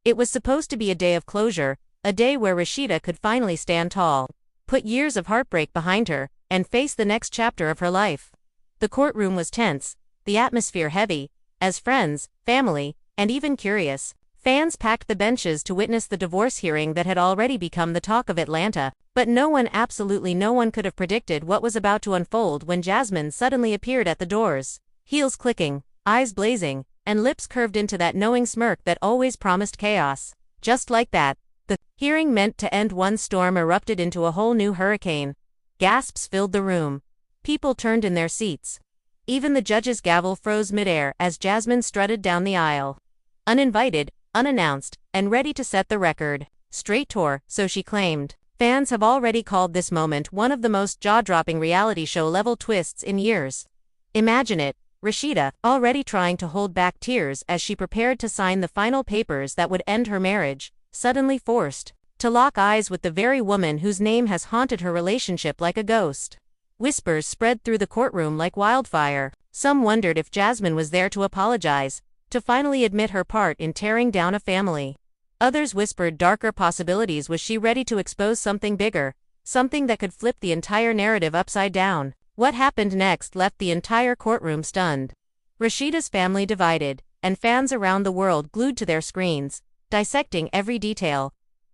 It was supposed to be a day of closure, a day where Rasheeda could finally stand tall, put years of heartbreak behind her, and face the next chapter of her life. The courtroom was tense, the atmosphere heavy, as friends, family, and even curious fans packed the benches to witness the divorce hearing that had already become the talk of Atlanta. But absolutely no one could have predicted what was about to unfold when Jasmine suddenly appeared at the doors, heels clicking, eyes blazing, and lips curved into that knowing smirk that always promised chaos. Just like that, the hearing meant to end one storm erupted into a whole new hurricane. Gasps filled the room. People turned in their seats. Even the judge's gavel froze midair as Jasmine strutted down the aisle. Uninvited, unannounced, and ready to set the record. Straight tour, so she claimed. Fans have already called this moment one of the most jaw-dropping reality show-level twists in years. Imagine it, Rasheeda, already trying to hold back tears as she prepared to sign the final papers that would end her marriage, suddenly forced to lock eyes with the very woman whose name has haunted her relationship like a ghost. Whispers spread through the courtroom like wildfire. Some wondered if Jasmine was there to apologize, to finally admit her part in tearing down a family. Others whispered darker possibilities. Was she ready to expose something bigger, something that could flip the entire narrative upside down? What happened next left the entire courtroom stunned. Rasheeda's family divided, and fans around the world glued to their screens, dissecting every detail.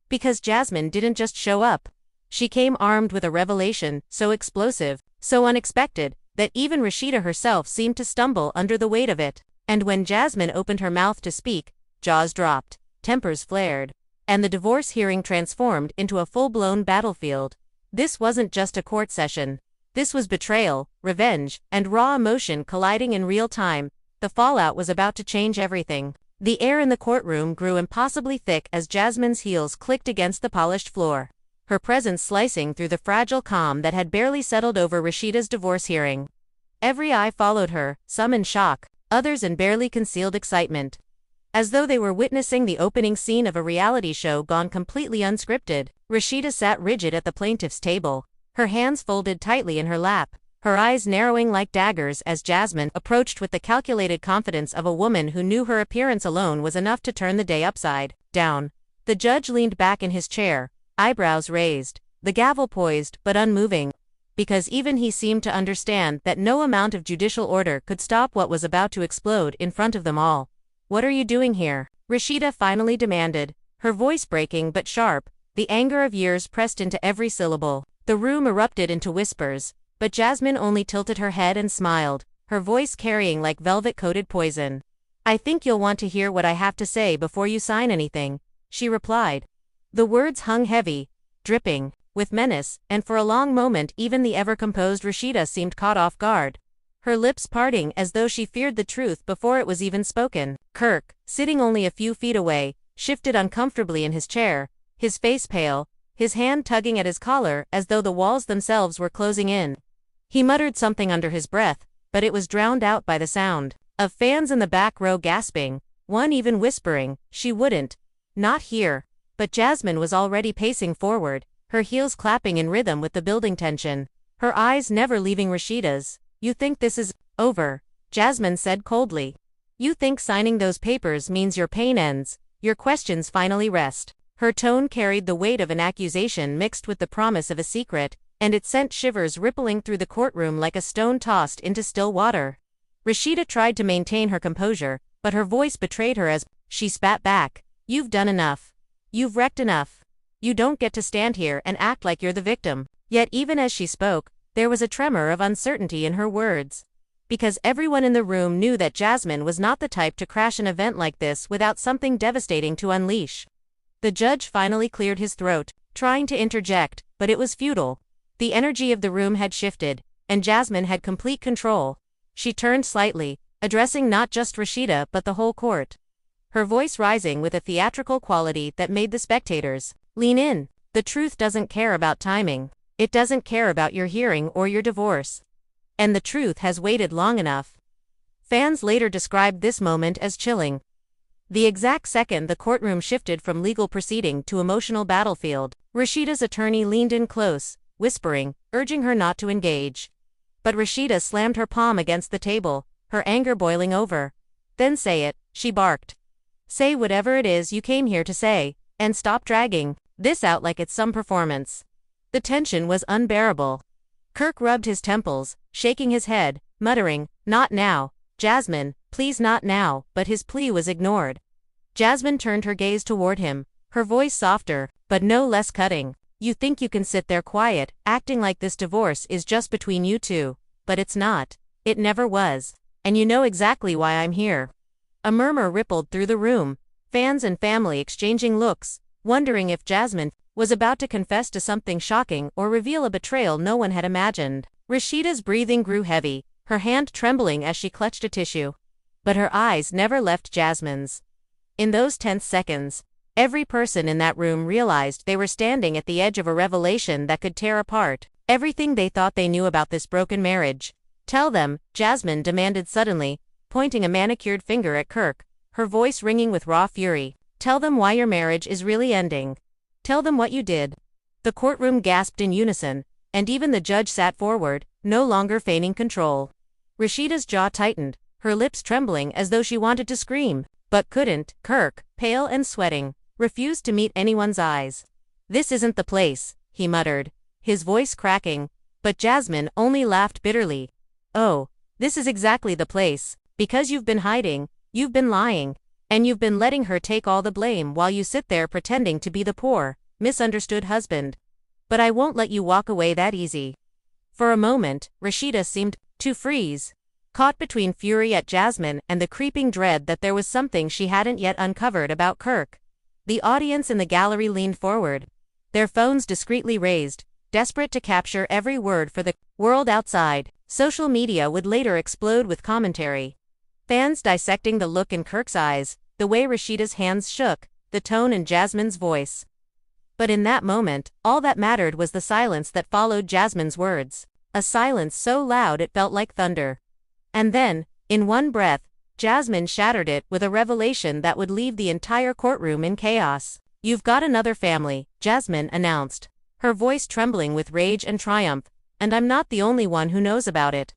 Because Jasmine didn't just show up. She came armed with a revelation, so explosive, so unexpected, that even Rasheeda herself seemed to stumble under the weight of it. And when Jasmine opened her mouth to speak, jaws dropped, tempers flared, and the divorce hearing transformed into a full-blown battlefield. This wasn't just a court session. This was betrayal, revenge, and raw emotion colliding in real time. The fallout was about to change everything. The air in the courtroom grew impossibly thick as Jasmine's heels clicked against the polished floor, her presence slicing through the fragile calm that had barely settled over Rasheeda's divorce hearing. Every eye followed her, some in shock, others in barely concealed excitement. As though they were witnessing the opening scene of a reality show gone completely unscripted, Rasheeda sat rigid at the plaintiff's table, her hands folded tightly in her lap, her eyes narrowing like daggers as Jasmine approached with the calculated confidence of a woman who knew her appearance alone was enough to turn the day upside down. The judge leaned back in his chair, eyebrows raised, the gavel poised but unmoving, because even he seemed to understand that no amount of judicial order could stop what was about to explode in front of them all. "What are you doing here?" Rasheeda finally demanded, her voice breaking but sharp, the anger of years pressed into every syllable. The room erupted into whispers, but Jasmine only tilted her head and smiled, her voice carrying like velvet-coated poison. "I think you'll want to hear what I have to say before you sign anything," she replied. The words hung heavy, dripping with menace, and for a long moment even the ever-composed Rasheeda seemed caught off guard, her lips parting as though she feared the truth before it was even spoken. Kirk, sitting only a few feet away, shifted uncomfortably in his chair, his face pale, his hand tugging at his collar as though the walls themselves were closing in. He muttered something under his breath, but it was drowned out by the sound of fans in the back row gasping, one even whispering, "She wouldn't. Not here." But Jasmine was already pacing forward, her heels clapping in rhythm with the building tension, her eyes never leaving Rasheeda's. "You think this is over?" Jasmine said coldly. "You think signing those papers means your pain ends, your questions finally rest?" Her tone carried the weight of an accusation mixed with the promise of a secret, and it sent shivers rippling through the courtroom like a stone tossed into still water. Rasheeda tried to maintain her composure, but her voice betrayed her as she spat back. "You've done enough. You've wrecked enough. You don't get to stand here and act like you're the victim." Yet even as she spoke, there was a tremor of uncertainty in her words. Because everyone in the room knew that Jasmine was not the type to crash an event like this without something devastating to unleash. The judge finally cleared his throat, trying to interject, but it was futile. The energy of the room had shifted, and Jasmine had complete control. She turned slightly, addressing not just Rasheeda but the whole court, her voice rising with a theatrical quality that made the spectators lean in. "The truth doesn't care about timing. It doesn't care about your hearing or your divorce. And the truth has waited long enough." Fans later described this moment as chilling. The exact second the courtroom shifted from legal proceeding to emotional battlefield, Rasheeda's attorney leaned in close, whispering, urging her not to engage. But Rasheeda slammed her palm against the table, her anger boiling over. "Then say it," she barked. Say whatever it is you came here to say, and stop dragging this out like it's some performance. The tension was unbearable. Kirk rubbed his temples, shaking his head, muttering, "Not now, Jasmine, please not now," but his plea was ignored. Jasmine turned her gaze toward him, her voice softer, but no less cutting. "You think you can sit there quiet, acting like this divorce is just between you two, but it's not. It never was. And you know exactly why I'm here." A murmur rippled through the room, fans and family exchanging looks, wondering if Jasmine was about to confess to something shocking or reveal a betrayal no one had imagined. Rasheeda's breathing grew heavy, her hand trembling as she clutched a tissue. But her eyes never left Jasmine's. In those tense seconds, every person in that room realized they were standing at the edge of a revelation that could tear apart everything they thought they knew about this broken marriage. "Tell them," Jasmine demanded suddenly, pointing a manicured finger at Kirk, her voice ringing with raw fury. "Tell them why your marriage is really ending. Tell them what you did." The courtroom gasped in unison, and even the judge sat forward, no longer feigning control. Rasheeda's jaw tightened, her lips trembling as though she wanted to scream, but couldn't. Kirk, pale and sweating, refused to meet anyone's eyes. "This isn't the place," he muttered, his voice cracking, but Jasmine only laughed bitterly. "Oh, this is exactly the place, because you've been hiding, you've been lying, and you've been letting her take all the blame while you sit there pretending to be the poor, misunderstood husband. But I won't let you walk away that easy." For a moment, Rasheeda seemed to freeze, caught between fury at Jasmine and the creeping dread that there was something she hadn't yet uncovered about Kirk. The audience in the gallery leaned forward, their phones discreetly raised, desperate to capture every word for the world outside. Social media would later explode with commentary. Fans dissecting the look in Kirk's eyes, the way Rasheeda's hands shook, the tone in Jasmine's voice. But in that moment, all that mattered was the silence that followed Jasmine's words. A silence so loud it felt like thunder. And then, in one breath, Jasmine shattered it with a revelation that would leave the entire courtroom in chaos. "You've got another family," Jasmine announced, her voice trembling with rage and triumph, "and I'm not the only one who knows about it."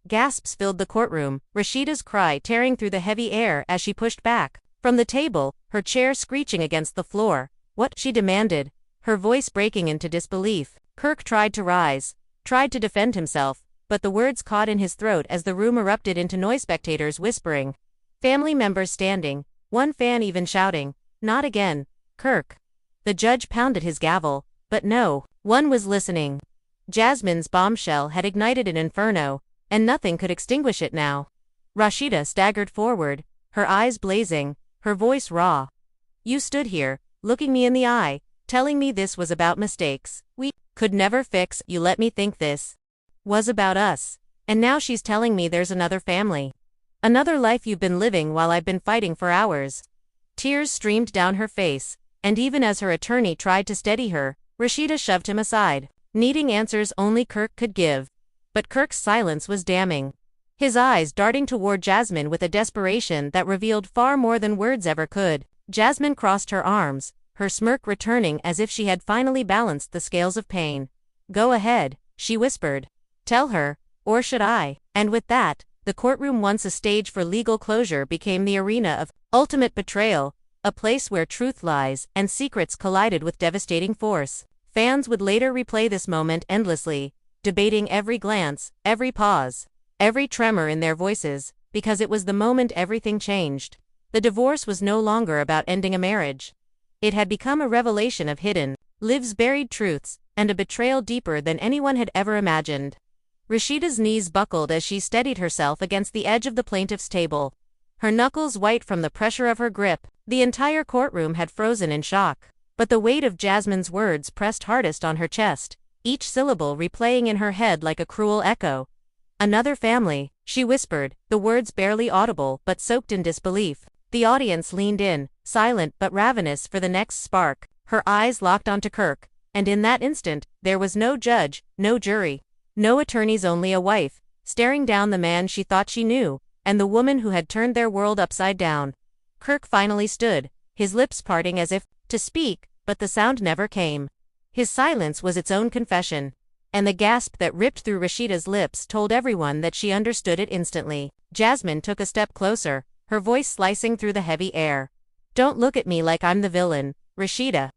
Gasps filled the courtroom, Rasheeda's cry tearing through the heavy air as she pushed back from the table, her chair screeching against the floor. "What?" she demanded, her voice breaking into disbelief. Kirk tried to rise, tried to defend himself, but the words caught in his throat as the room erupted into noise, spectators whispering, family members standing, one fan even shouting, "Not again, Kirk." The judge pounded his gavel, but no one was listening. Jasmine's bombshell had ignited an inferno, and nothing could extinguish it now. Rasheeda staggered forward, her eyes blazing, her voice raw. "You stood here, looking me in the eye, telling me this was about mistakes we could never fix. You let me think this was about us. And now she's telling me there's another family. Another life you've been living while I've been fighting for hours." Tears streamed down her face, and even as her attorney tried to steady her, Rasheeda shoved him aside, needing answers only Kirk could give. But Kirk's silence was damning, his eyes darting toward Jasmine with a desperation that revealed far more than words ever could. Jasmine crossed her arms, her smirk returning as if she had finally balanced the scales of pain. "Go ahead," she whispered. "Tell her, or should I?" And with that, the courtroom, once a stage for legal closure, became the arena of ultimate betrayal, a place where truth, lies, and secrets collided with devastating force. Fans would later replay this moment endlessly, debating every glance, every pause, every tremor in their voices, because it was the moment everything changed. The divorce was no longer about ending a marriage. It had become a revelation of hidden lives, buried truths, and a betrayal deeper than anyone had ever imagined. Rasheeda's knees buckled as she steadied herself against the edge of the plaintiff's table, her knuckles white from the pressure of her grip. The entire courtroom had frozen in shock, but the weight of Jasmine's words pressed hardest on her chest, each syllable replaying in her head like a cruel echo. "Another family," she whispered, the words barely audible but soaked in disbelief. The audience leaned in, silent but ravenous for the next spark, her eyes locked onto Kirk, and in that instant, there was no judge, no jury, no attorneys, only a wife, staring down the man she thought she knew, and the woman who had turned their world upside down. Kirk finally stood, his lips parting as if to speak, but the sound never came. His silence was its own confession, and the gasp that ripped through Rasheeda's lips told everyone that she understood it instantly. Jasmine took a step closer, her voice slicing through the heavy air. Don't look at me like I'm the villain, Rasheeda.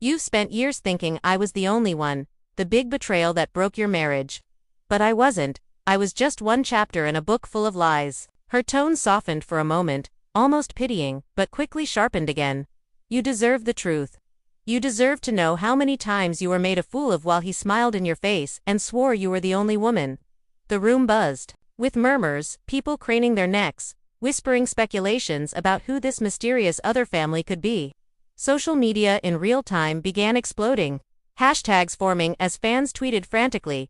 You've spent years thinking I was the only one, the big betrayal that broke your marriage. But I wasn't. I was just one chapter in a book full of lies. Her tone softened for a moment, almost pitying, but quickly sharpened again. You deserve the truth. You deserve to know how many times you were made a fool of while he smiled in your face and swore you were the only woman. The room buzzed with murmurs, people craning their necks, whispering speculations about who this mysterious other family could be. Social media in real time began exploding. Hashtags forming as fans tweeted frantically,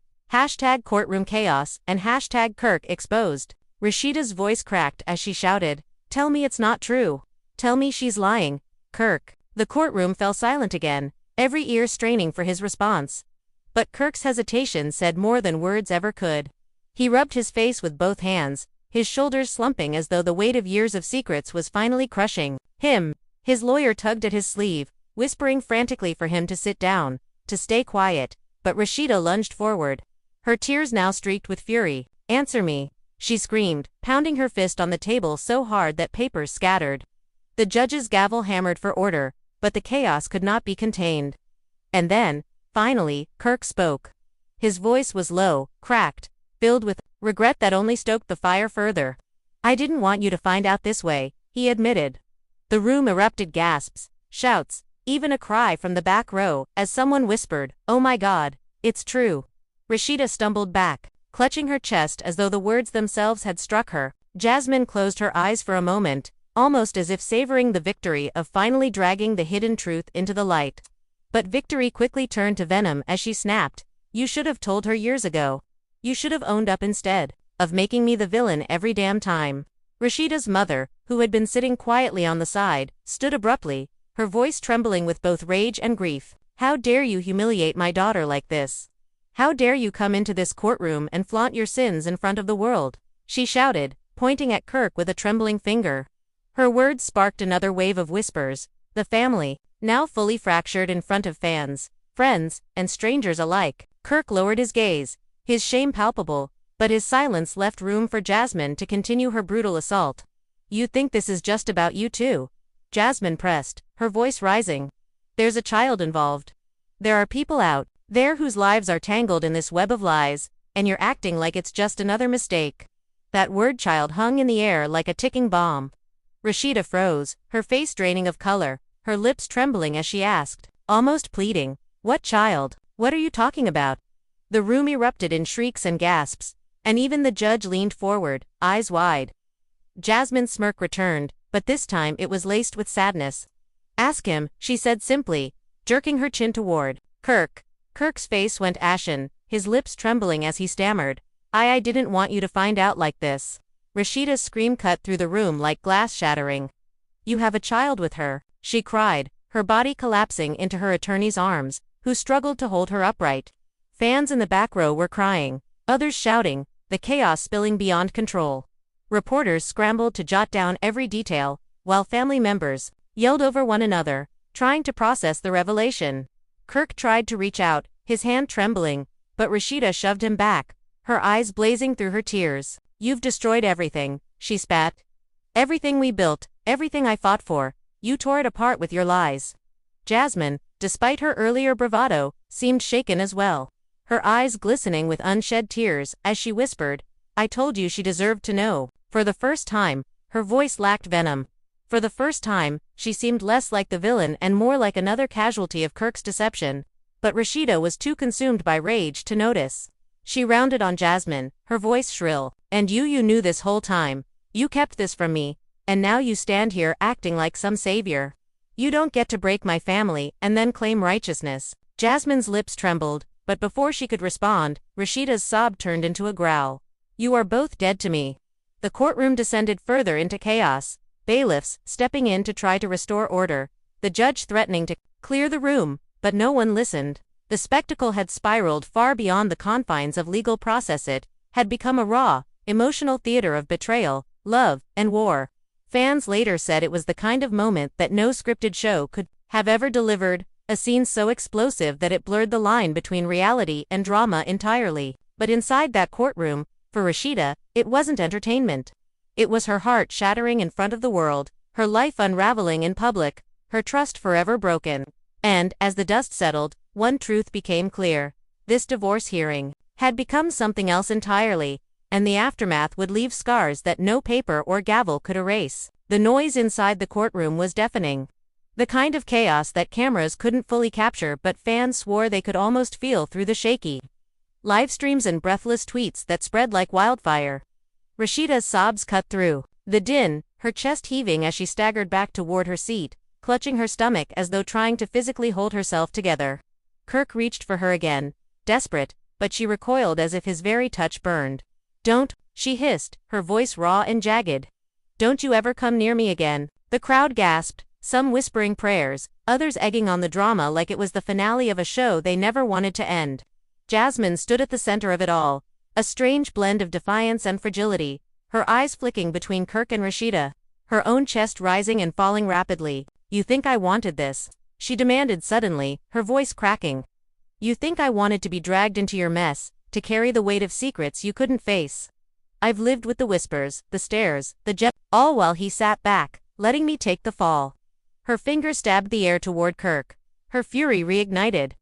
#courtroom chaos and #Kirk exposed. Rasheeda's voice cracked as she shouted, "Tell me it's not true. Tell me she's lying, Kirk." The courtroom fell silent again, every ear straining for his response. But Kirk's hesitation said more than words ever could. He rubbed his face with both hands, his shoulders slumping as though the weight of years of secrets was finally crushing him. His lawyer tugged at his sleeve, whispering frantically for him to sit down, to stay quiet, but Rasheeda lunged forward. Her tears now streaked with fury. "Answer me," she screamed, pounding her fist on the table so hard that papers scattered. The judge's gavel hammered for order, but the chaos could not be contained. And then, finally, Kirk spoke. His voice was low, cracked, filled with regret that only stoked the fire further. "I didn't want you to find out this way," he admitted. The room erupted gasps, shouts, even a cry from the back row, as someone whispered, "Oh my God, it's true." Rasheeda stumbled back, clutching her chest as though the words themselves had struck her. Jasmine closed her eyes for a moment, almost as if savoring the victory of finally dragging the hidden truth into the light. But victory quickly turned to venom as she snapped, "You should have told her years ago. You should have owned up instead of making me the villain every damn time." Rasheeda's mother, who had been sitting quietly on the side, stood abruptly, her voice trembling with both rage and grief. "How dare you humiliate my daughter like this? How dare you come into this courtroom and flaunt your sins in front of the world?" she shouted, pointing at Kirk with a trembling finger. Her words sparked another wave of whispers. The family, now fully fractured in front of fans, friends, and strangers alike. Kirk lowered his gaze, his shame palpable, but his silence left room for Jasmine to continue her brutal assault. "You think this is just about you too?" Jasmine pressed, her voice rising. "There's a child involved. There are people out there whose lives are tangled in this web of lies, and you're acting like it's just another mistake." That word child hung in the air like a ticking bomb. Rasheeda froze, her face draining of color, her lips trembling as she asked, almost pleading, "What child? What are you talking about?" The room erupted in shrieks and gasps, and even the judge leaned forward, eyes wide. Jasmine's smirk returned, but this time it was laced with sadness. "Ask him," she said simply, jerking her chin toward Kirk. Kirk's face went ashen, his lips trembling as he stammered, I didn't want you to find out like this." Rasheeda's scream cut through the room like glass shattering. "You have a child with her," she cried, her body collapsing into her attorney's arms, who struggled to hold her upright. Fans in the back row were crying, others shouting, the chaos spilling beyond control. Reporters scrambled to jot down every detail, while family members yelled over one another, trying to process the revelation. Kirk tried to reach out, his hand trembling, but Rasheeda shoved him back, her eyes blazing through her tears. "You've destroyed everything," she spat. "Everything we built, everything I fought for, you tore it apart with your lies." Jasmine, despite her earlier bravado, seemed shaken as well, her eyes glistening with unshed tears as she whispered, "I told you she deserved to know." For the first time, her voice lacked venom. For the first time, she seemed less like the villain and more like another casualty of Kirk's deception. But Rasheeda was too consumed by rage to notice. She rounded on Jasmine, her voice shrill, "And you knew this whole time. You kept this from me, and now you stand here acting like some savior. You don't get to break my family and then claim righteousness." Jasmine's lips trembled, but before she could respond, Rasheeda's sob turned into a growl. "You are both dead to me." The courtroom descended further into chaos, bailiffs stepping in to try to restore order, the judge threatening to clear the room, but no one listened. The spectacle had spiraled far beyond the confines of legal process. It had become a raw, emotional theater of betrayal, love, and war. Fans later said it was the kind of moment that no scripted show could have ever delivered, a scene so explosive that it blurred the line between reality and drama entirely. But inside that courtroom, for Rasheeda, it wasn't entertainment. It was her heart shattering in front of the world, her life unraveling in public, her trust forever broken. And, as the dust settled, one truth became clear. This divorce hearing had become something else entirely, and the aftermath would leave scars that no paper or gavel could erase. The noise inside the courtroom was deafening. The kind of chaos that cameras couldn't fully capture but fans swore they could almost feel through the shaky live streams and breathless tweets that spread like wildfire. Rasheeda's sobs cut through the din, her chest heaving as she staggered back toward her seat, clutching her stomach as though trying to physically hold herself together. Kirk reached for her again, desperate, but she recoiled as if his very touch burned. "Don't," she hissed, her voice raw and jagged. "Don't you ever come near me again." The crowd gasped, some whispering prayers, others egging on the drama like it was the finale of a show they never wanted to end. Jasmine stood at the center of it all, a strange blend of defiance and fragility, her eyes flicking between Kirk and Rasheeda, her own chest rising and falling rapidly. "You think I wanted this?" she demanded suddenly, her voice cracking. "You think I wanted to be dragged into your mess, to carry the weight of secrets you couldn't face? I've lived with the whispers, the stares, all while he sat back, letting me take the fall." Her finger stabbed the air toward Kirk. Her fury reignited.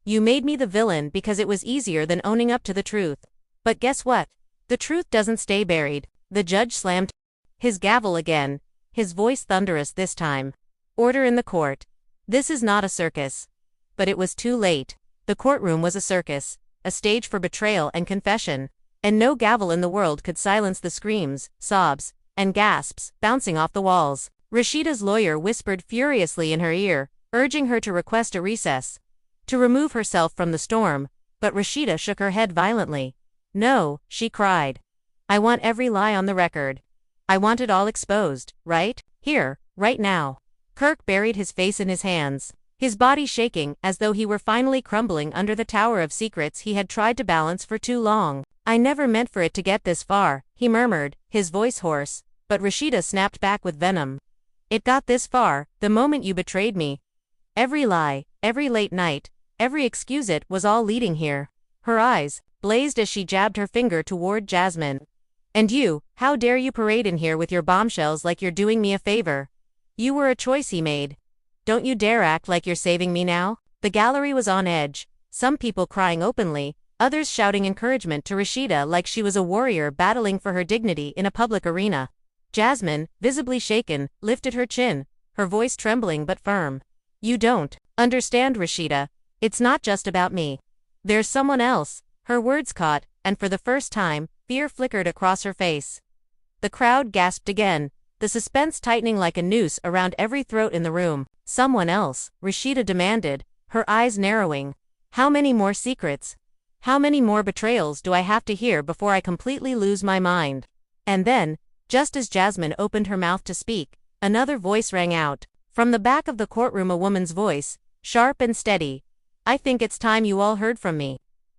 "You made me the villain because it was easier than owning up to the truth. But guess what? The truth doesn't stay buried." The judge slammed his gavel again, his voice thunderous this time. "Order in the court. This is not a circus." But it was too late. The courtroom was a circus, a stage for betrayal and confession, and no gavel in the world could silence the screams, sobs, and gasps bouncing off the walls. Rasheeda's lawyer whispered furiously in her ear, urging her to request a recess, to remove herself from the storm, but Rasheeda shook her head violently. "No," she cried. "I want every lie on the record. I want it all exposed, right here, right now." Kirk buried his face in his hands, his body shaking as though he were finally crumbling under the tower of secrets he had tried to balance for too long. "I never meant for it to get this far," he murmured, his voice hoarse, but Rasheeda snapped back with venom. "It got this far, the moment you betrayed me. Every lie, every late night, every excuse, it was all leading here." Her eyes blazed as she jabbed her finger toward Jasmine. "And you, how dare you parade in here with your bombshells like you're doing me a favor? You were a choice he made. Don't you dare act like you're saving me now." The gallery was on edge, some people crying openly, others shouting encouragement to Rasheeda like she was a warrior battling for her dignity in a public arena. Jasmine, visibly shaken, lifted her chin, her voice trembling but firm. "You don't understand, Rasheeda. It's not just about me. There's someone else." Her words caught, and for the first time, fear flickered across her face. The crowd gasped again, the suspense tightening like a noose around every throat in the room. "Someone else," Rasheeda demanded, her eyes narrowing. "How many more secrets? How many more betrayals do I have to hear before I completely lose my mind?" And then, just as Jasmine opened her mouth to speak, another voice rang out. From the back of the courtroom, a woman's voice, sharp and steady. "I think it's time you all heard from me."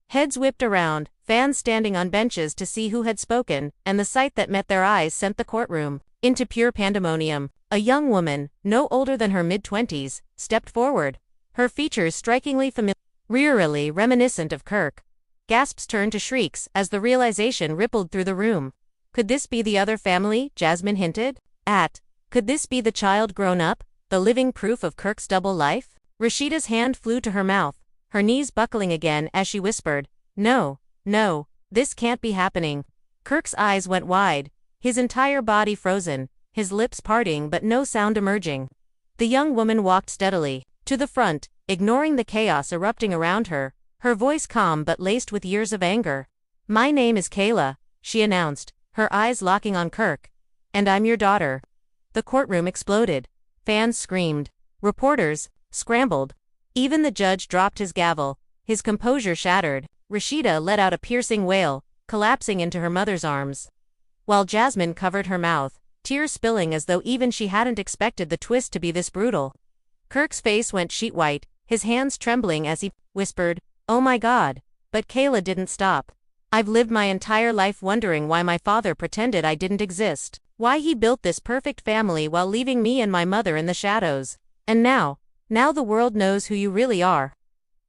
Heads whipped around, fans standing on benches to see who had spoken, and the sight that met their eyes sent the courtroom into pure pandemonium. A young woman, no older than her mid-20s, stepped forward, her features strikingly familiarly reminiscent of Kirk. Gasps turned to shrieks as the realization rippled through the room. Could this be the other family Jasmine hinted at? Could this be the child grown up, the living proof of Kirk's double life? Rasheeda's hand flew to her mouth, her knees buckling again as she whispered, "No, no, this can't be happening." Kirk's eyes went wide, his entire body frozen, his lips parting but no sound emerging. The young woman walked steadily to the front, ignoring the chaos erupting around her, her voice calm but laced with years of anger. "My name is Kayla," she announced, her eyes locking on Kirk. "And I'm your daughter." The courtroom exploded. Fans screamed. Reporters scrambled. Even the judge dropped his gavel, his composure shattered. Rasheeda let out a piercing wail, collapsing into her mother's arms, while Jasmine covered her mouth, tears spilling as though even she hadn't expected the twist to be this brutal. Kirk's face went sheet white, his hands trembling as he whispered, "Oh my God." But Kayla didn't stop. "I've lived my entire life wondering why my father pretended I didn't exist, why he built this perfect family while leaving me and my mother in the shadows. And now the world knows who you really are."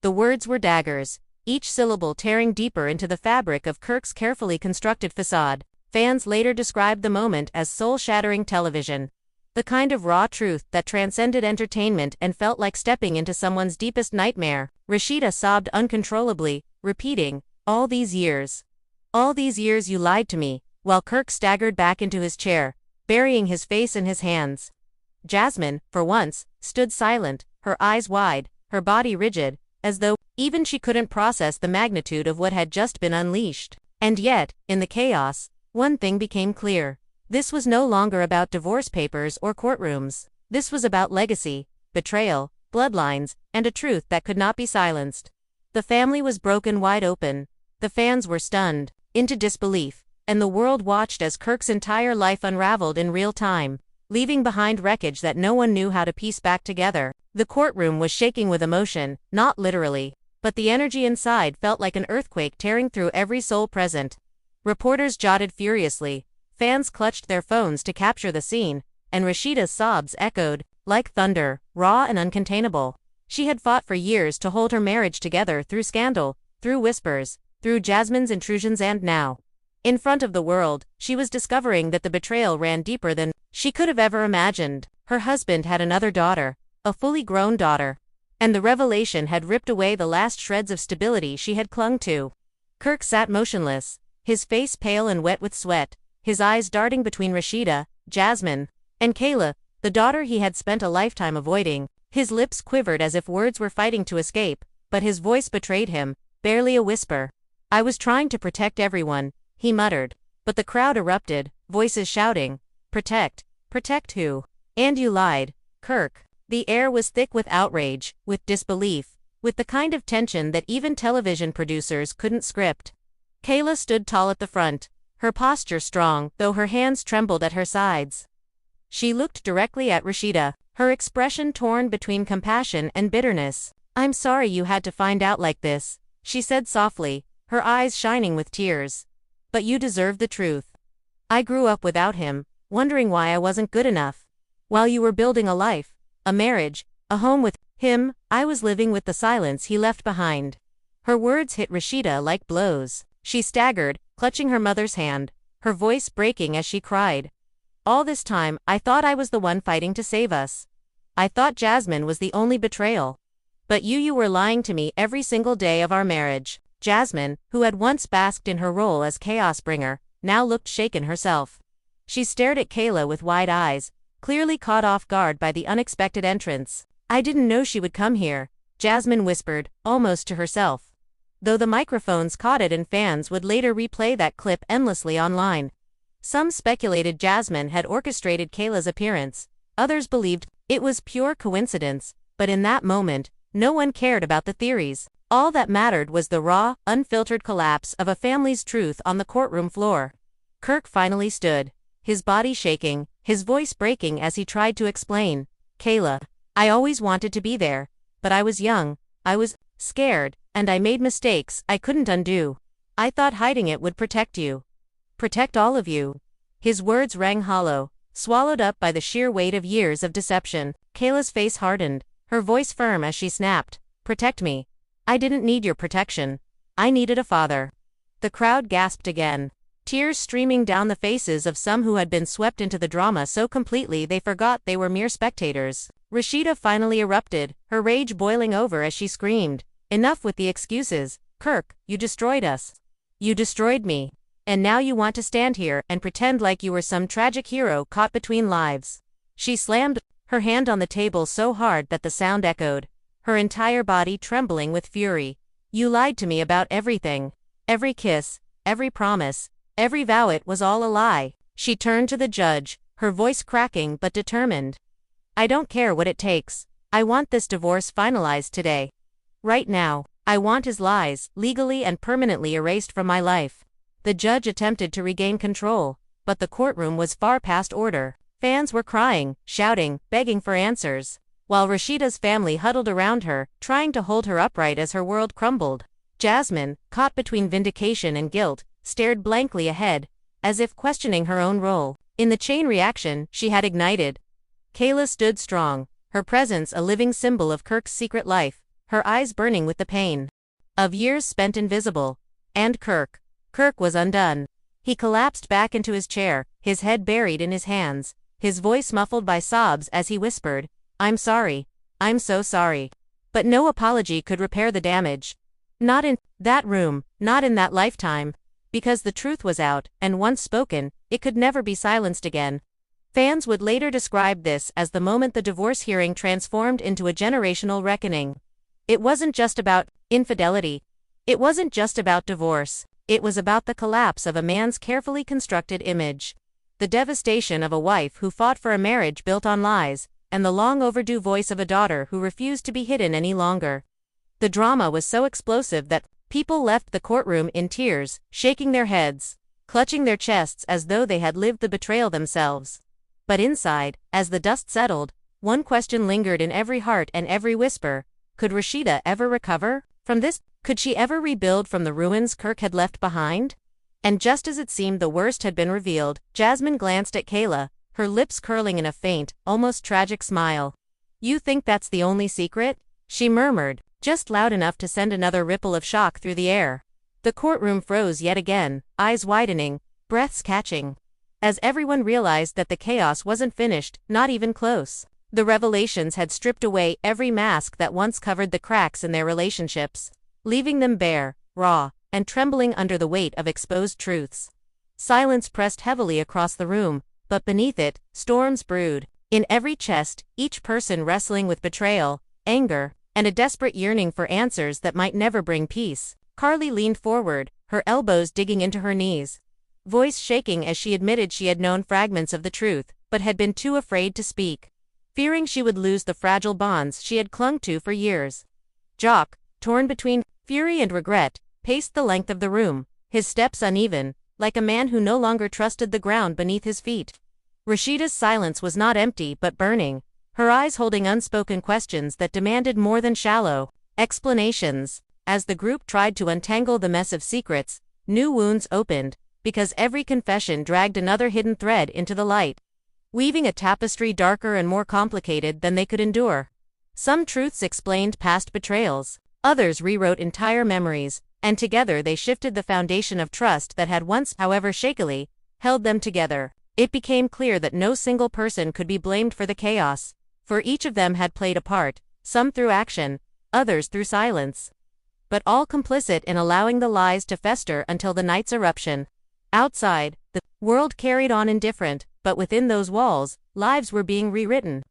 The words were daggers, each syllable tearing deeper into the fabric of Kirk's carefully constructed facade. Fans later described the moment as soul-shattering television. The kind of raw truth that transcended entertainment and felt like stepping into someone's deepest nightmare. Rasheeda sobbed uncontrollably, repeating, "All these years. All these years you lied to me," while Kirk staggered back into his chair, burying his face in his hands. Jasmine, for once, stood silent, her eyes wide, her body rigid, as though even she couldn't process the magnitude of what had just been unleashed. And yet, in the chaos, one thing became clear. This was no longer about divorce papers or courtrooms. This was about legacy, betrayal, bloodlines, and a truth that could not be silenced. The family was broken wide open. The fans were stunned into disbelief, and the world watched as Kirk's entire life unraveled in real time, leaving behind wreckage that no one knew how to piece back together. The courtroom was shaking with emotion, not literally, but the energy inside felt like an earthquake tearing through every soul present. Reporters jotted furiously, fans clutched their phones to capture the scene, and Rasheeda's sobs echoed, like thunder, raw and uncontainable. She had fought for years to hold her marriage together through scandal, through whispers, through Jasmine's intrusions, and now, in front of the world, she was discovering that the betrayal ran deeper than she could have ever imagined. Her husband had another daughter, a fully grown daughter, and the revelation had ripped away the last shreds of stability she had clung to. Kirk sat motionless, his face pale and wet with sweat, his eyes darting between Rasheeda, Jasmine, and Kayla, the daughter he had spent a lifetime avoiding. His lips quivered as if words were fighting to escape, but his voice betrayed him, barely a whisper. "I was trying to protect everyone," he muttered, but the crowd erupted, voices shouting, "Protect? Protect who? And you lied, Kirk." The air was thick with outrage, with disbelief, with the kind of tension that even television producers couldn't script. Kayla stood tall at the front, her posture strong, though her hands trembled at her sides. She looked directly at Rasheeda, her expression torn between compassion and bitterness. "I'm sorry you had to find out like this," she said softly, her eyes shining with tears. "But you deserve the truth. I grew up without him, wondering why I wasn't good enough. While you were building a life, a marriage, a home with him, I was living with the silence he left behind." Her words hit Rasheeda like blows. She staggered, clutching her mother's hand, her voice breaking as she cried. "All this time, I thought I was the one fighting to save us. I thought Jasmine was the only betrayal. But you were lying to me every single day of our marriage." Jasmine, who had once basked in her role as chaos bringer, now looked shaken herself. She stared at Kayla with wide eyes, clearly caught off guard by the unexpected entrance. "I didn't know she would come here," Jasmine whispered, almost to herself. Though the microphones caught it and fans would later replay that clip endlessly online. Some speculated Jasmine had orchestrated Kayla's appearance, others believed it was pure coincidence, but in that moment, no one cared about the theories. All that mattered was the raw, unfiltered collapse of a family's truth on the courtroom floor. Kirk finally stood, his body shaking, his voice breaking as he tried to explain. "Kayla, I always wanted to be there, but I was young, I was scared, and I made mistakes I couldn't undo. I thought hiding it would protect you. Protect all of you." His words rang hollow, swallowed up by the sheer weight of years of deception. Kayla's face hardened, her voice firm as she snapped, "Protect me. I didn't need your protection. I needed a father." The crowd gasped again, tears streaming down the faces of some who had been swept into the drama so completely they forgot they were mere spectators. Rasheeda finally erupted, her rage boiling over as she screamed, "Enough with the excuses. Kirk, you destroyed us. You destroyed me. And now you want to stand here and pretend like you were some tragic hero caught between lives." She slammed her hand on the table so hard that the sound echoed, her entire body trembling with fury. "You lied to me about everything. Every kiss, every promise, every vow. It was all a lie." She turned to the judge, her voice cracking but determined. "I don't care what it takes. I want this divorce finalized today. Right now. I want his lies legally and permanently erased from my life." The judge attempted to regain control, but the courtroom was far past order. Fans were crying, shouting, begging for answers, while Rasheeda's family huddled around her, trying to hold her upright as her world crumbled. Jasmine, caught between vindication and guilt, stared blankly ahead, as if questioning her own role in the chain reaction she had ignited. Kayla stood strong, her presence a living symbol of Kirk's secret life, her eyes burning with the pain of years spent invisible. And Kirk was undone. He collapsed back into his chair, his head buried in his hands, his voice muffled by sobs as he whispered, "I'm sorry. I'm so sorry." But no apology could repair the damage. Not in that room, not in that lifetime. Because the truth was out, and once spoken, it could never be silenced again. Fans would later describe this as the moment the divorce hearing transformed into a generational reckoning. It wasn't just about infidelity. It wasn't just about divorce. It was about the collapse of a man's carefully constructed image. The devastation of a wife who fought for a marriage built on lies, and the long overdue voice of a daughter who refused to be hidden any longer. The drama was so explosive that people left the courtroom in tears, shaking their heads, clutching their chests as though they had lived the betrayal themselves. But inside, as the dust settled, one question lingered in every heart and every whisper: could Rasheeda ever recover from this? Could she ever rebuild from the ruins Kirk had left behind? And just as it seemed the worst had been revealed, Jasmine glanced at Kayla, her lips curling in a faint, almost tragic smile. "You think that's the only secret?" she murmured, just loud enough to send another ripple of shock through the air. The courtroom froze yet again, eyes widening, breaths catching, as everyone realized that the chaos wasn't finished, not even close. The revelations had stripped away every mask that once covered the cracks in their relationships, leaving them bare, raw, and trembling under the weight of exposed truths. Silence pressed heavily across the room, but beneath it, storms brewed. In every chest, each person wrestling with betrayal, anger, and a desperate yearning for answers that might never bring peace. Carly leaned forward, her elbows digging into her knees, voice shaking as she admitted she had known fragments of the truth, but had been too afraid to speak, fearing she would lose the fragile bonds she had clung to for years. Jock, torn between fury and regret, paced the length of the room, his steps uneven, like a man who no longer trusted the ground beneath his feet. Rasheeda's silence was not empty but burning, her eyes holding unspoken questions that demanded more than shallow explanations. As the group tried to untangle the mess of secrets, new wounds opened, because every confession dragged another hidden thread into the light, weaving a tapestry darker and more complicated than they could endure. Some truths explained past betrayals, others rewrote entire memories, and together they shifted the foundation of trust that had once, however shakily, held them together. It became clear that no single person could be blamed for the chaos, for each of them had played a part, some through action, others through silence, but all complicit in allowing the lies to fester until the night's eruption. Outside, the world carried on indifferent, but within those walls, lives were being rewritten,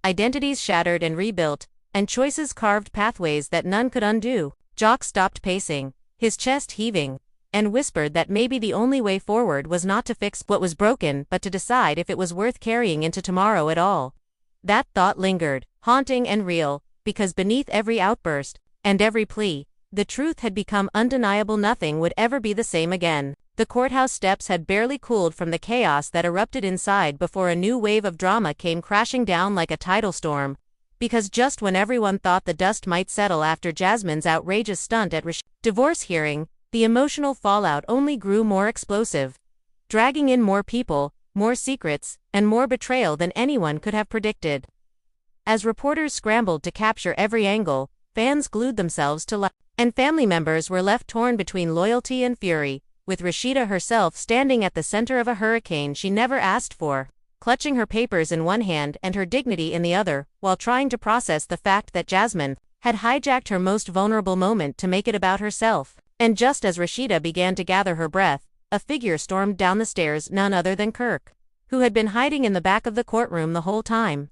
identities shattered and rebuilt, and choices carved pathways that none could undo. Jock stopped pacing, his chest heaving, and whispered that maybe the only way forward was not to fix what was broken but to decide if it was worth carrying into tomorrow at all. That thought lingered, haunting and real, because beneath every outburst, and every plea, the truth had become undeniable: nothing would ever be the same again. The courthouse steps had barely cooled from the chaos that erupted inside before a new wave of drama came crashing down like a tidal storm. Because just when everyone thought the dust might settle after Jasmine's outrageous stunt at Rasheeda's divorce hearing, the emotional fallout only grew more explosive, dragging in more people, more secrets, and more betrayal than anyone could have predicted. As reporters scrambled to capture every angle, fans glued themselves to life, and family members were left torn between loyalty and fury, with Rasheeda herself standing at the center of a hurricane she never asked for, clutching her papers in one hand and her dignity in the other, while trying to process the fact that Jasmine had hijacked her most vulnerable moment to make it about herself. And just as Rasheeda began to gather her breath, a figure stormed down the stairs, none other than Kirk, who had been hiding in the back of the courtroom the whole time.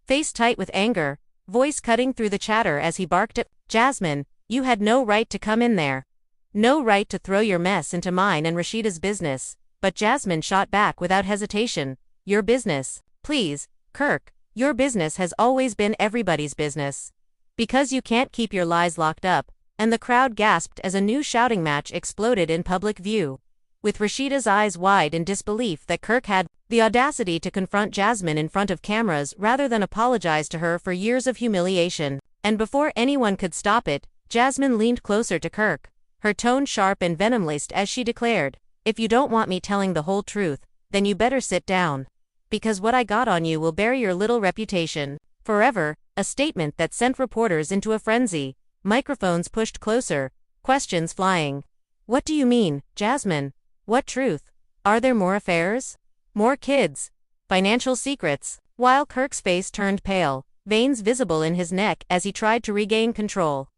Face tight with anger, voice cutting through the chatter as he barked at Jasmine, "You had no right to come in there. No right to throw your mess into mine and Rasheeda's business." But Jasmine shot back without hesitation. "Your business? Please, Kirk, your business has always been everybody's business. Because you can't keep your lies locked up." And the crowd gasped as a new shouting match exploded in public view, with Rasheeda's eyes wide in disbelief that Kirk had the audacity to confront Jasmine in front of cameras rather than apologize to her for years of humiliation. And before anyone could stop it, Jasmine leaned closer to Kirk, her tone sharp and venom-laced as she declared, "If you don't want me telling the whole truth, then you better sit down. Because what I got on you will bury your little reputation forever," a statement that sent reporters into a frenzy. Microphones pushed closer, questions flying. "What do you mean, Jasmine? What truth? Are there more affairs? More kids? financial secrets. While Kirk's face turned pale, veins visible in his neck as he tried to regain control.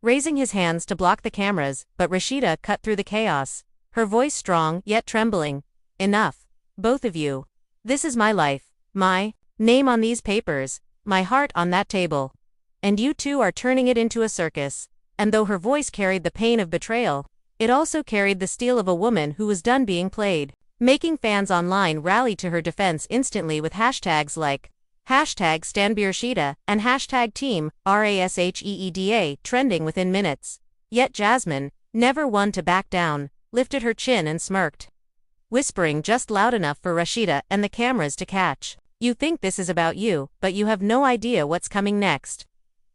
Raising his hands to block the cameras, but Rasheeda cut through the chaos. Her voice strong, yet trembling. Enough. Both of you. This is my life, my name on these papers, my heart on that table. And you two are turning it into a circus. And though her voice carried the pain of betrayal, it also carried the steel of a woman who was done being played, making fans online rally to her defense instantly with hashtags like #StandBeRasheeda and #Team RASHEEDA trending within minutes. Yet Jasmine, never one to back down, lifted her chin and smirked, whispering just loud enough for Rasheeda and the cameras to catch. You think this is about you, but you have no idea what's coming next.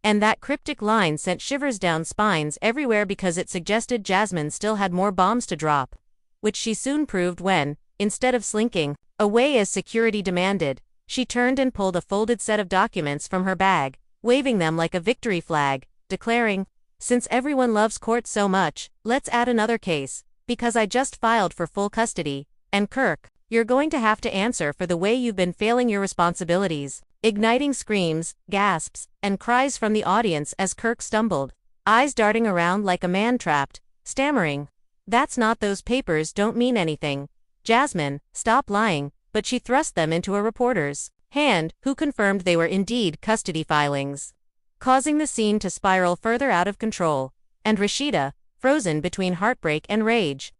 And that cryptic line sent shivers down spines everywhere because it suggested Jasmine still had more bombs to drop. Which she soon proved when, instead of slinking away as security demanded, she turned and pulled a folded set of documents from her bag, waving them like a victory flag, declaring, "Since everyone loves court so much, let's add another case, because I just filed for full custody, and Kirk, you're going to have to answer for the way you've been failing your responsibilities," igniting screams, gasps, and cries from the audience as Kirk stumbled, eyes darting around like a man trapped, stammering, "That's not those papers don't mean anything. Jasmine, stop lying," but she thrust them into a reporter's hand, who confirmed they were indeed custody filings, causing the scene to spiral further out of control, and Rasheeda, frozen between heartbreak and rage,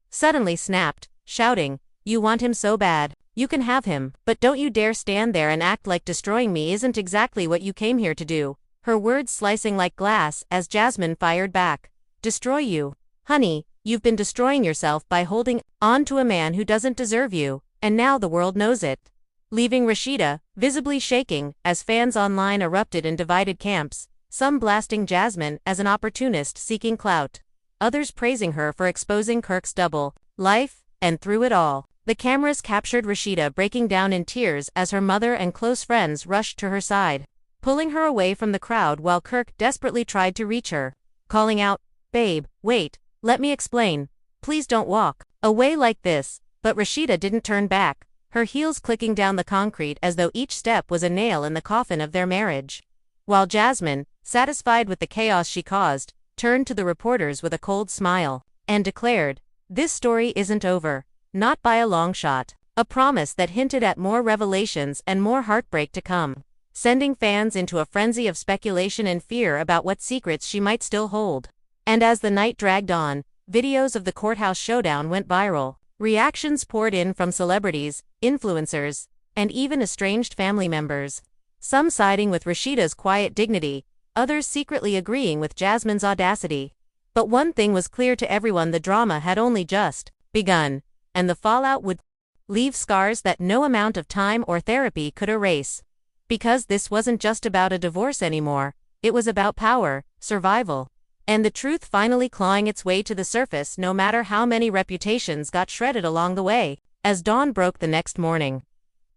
suddenly snapped, shouting, "You want him so bad. You can have him, but don't you dare stand there and act like destroying me isn't exactly what you came here to do," her words slicing like glass as Jasmine fired back. "Destroy you? Honey, you've been destroying yourself by holding on to a man who doesn't deserve you, and now the world knows it." Leaving Rasheeda, visibly shaking, as fans online erupted in divided camps, some blasting Jasmine as an opportunist seeking clout, others praising her for exposing Kirk's double life, and through it all, the cameras captured Rasheeda breaking down in tears as her mother and close friends rushed to her side, pulling her away from the crowd while Kirk desperately tried to reach her, calling out, "Babe, wait, let me explain. Please don't walk away like this," but Rasheeda didn't turn back, her heels clicking down the concrete as though each step was a nail in the coffin of their marriage. While Jasmine, satisfied with the chaos she caused, turned to the reporters with a cold smile, and declared, "This story isn't over. Not by a long shot," a promise that hinted at more revelations and more heartbreak to come, sending fans into a frenzy of speculation and fear about what secrets she might still hold. And as the night dragged on, videos of the courthouse showdown went viral. Reactions poured in from celebrities, influencers, and even estranged family members. Some siding with Rasheeda's quiet dignity, others secretly agreeing with Jasmine's audacity. But one thing was clear to everyone: the drama had only just begun, and the fallout would leave scars that no amount of time or therapy could erase. Because this wasn't just about a divorce anymore, it was about power, survival, and the truth finally clawing its way to the surface no matter how many reputations got shredded along the way. As dawn broke the next morning,